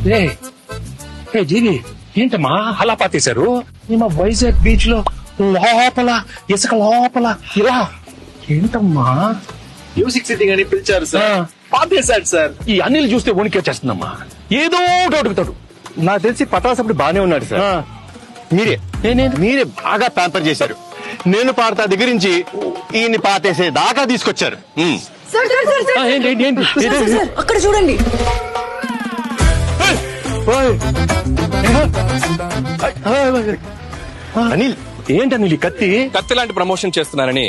ఏ జీవి ఏంటమ్మా అలా పాతేశారు? మా వైజాగ్ బీచ్ లో లోపల ఇసుక లోపల ఇలా ఏంటమ్మా? మ్యూజిక్ సిట్టింగ్ అని పిలిచారు సార్, పాతేశాడు సార్. ఈ అనిల్ చూస్తే వణికేచేస్తుందమ్మా. ఏదో అడుగుతాడు. నాకు తెలిసి పటాసప్పుడు బానే ఉన్నాడు సార్. మీరే బాగా ప్యాంపర్ చేశారు. నేను పాడతా దగ్గర నుంచి ఈయన్ని పాతేసే దాకా తీసుకొచ్చారు. సార్ సార్ సార్ సార్ ఏంటి సార్, సార్, సార్, అక్కడ చూడండి. అనిల్ ఏంటి అనిల్ ఈ కత్తి? కత్తి లాంటి ప్రమోషన్ చేస్తున్నానని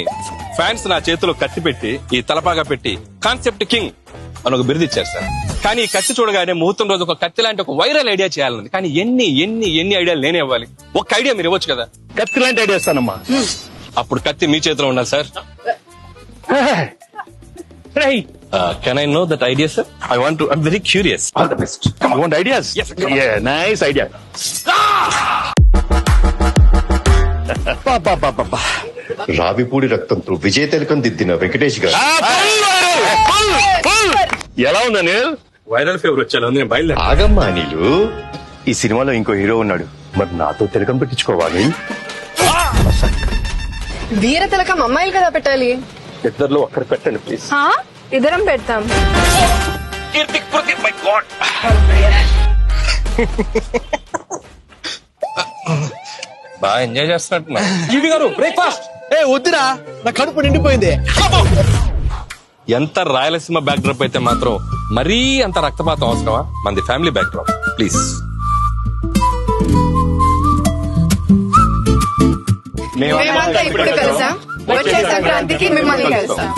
ఫ్యాన్స్ నా చేతిలో కత్తి పెట్టి ఈ తలపాగా పెట్టి కాన్సెప్ట్ కింగ్ అని ఒక బిరుదు ఇచ్చారు సార్. కానీ ఈ కత్తి చూడగానే ముహూర్తం రోజు ఒక కత్తి లాంటి ఒక వైరల్ ఐడియా చేయాలని. కానీ ఎన్ని ఎన్ని ఎన్ని ఐడియాలు నేనే ఇవ్వాలి? ఒక ఐడియా మీరు ఇవ్వచ్చు కదా. కత్తి లాంటి ఐడియా ఇస్తానమ్మా. అప్పుడు కత్తి మీ చేతిలో ఉండాలి sir. Can I know that idea sir? I'm very curious. All the best. You want ideas? Nice idea. Ravipudi రక్తంతో విజయ తిలకం దిద్దిన వెంకటేష్ గారు. ఎలా ఉంది అనిల్? వైరల్ ఫీవర్ వచ్చాను, నేను బయలుదేరా. ఆగమ్మా నీళ్ళు. ఈ సినిమాలో ఇంకో హీరో ఉన్నాడు, మరి నాతో తిలకం పెట్టించుకోవాలి. వీర తిలకం అమ్మాయిలు కదా పెట్టాలి. ఇద్దర్లో ఒక్కడ పెట్టండి ప్లీజ్. ఇద్దరం పెడతాం. బాగా ఎంజాయ్ చేస్తున్నట్టు. జీవి గారు బ్రేక్ఫాస్ట్. వద్దురా, నా కడుపు నిండిపోయింది. ఎంత రాయలసీమ బ్యాక్ డ్రాప్ అయితే మాత్రం మరీ అంత రక్తపాతం అవసరమా? మనది ఫ్యామిలీ బ్యాక్ డ్రాప్ ప్లీజ్. మేమంతా ఇప్పుడు కలిసాం, వచ్చే సంక్రాంతికి మిమ్మల్ని కలుస్తాం.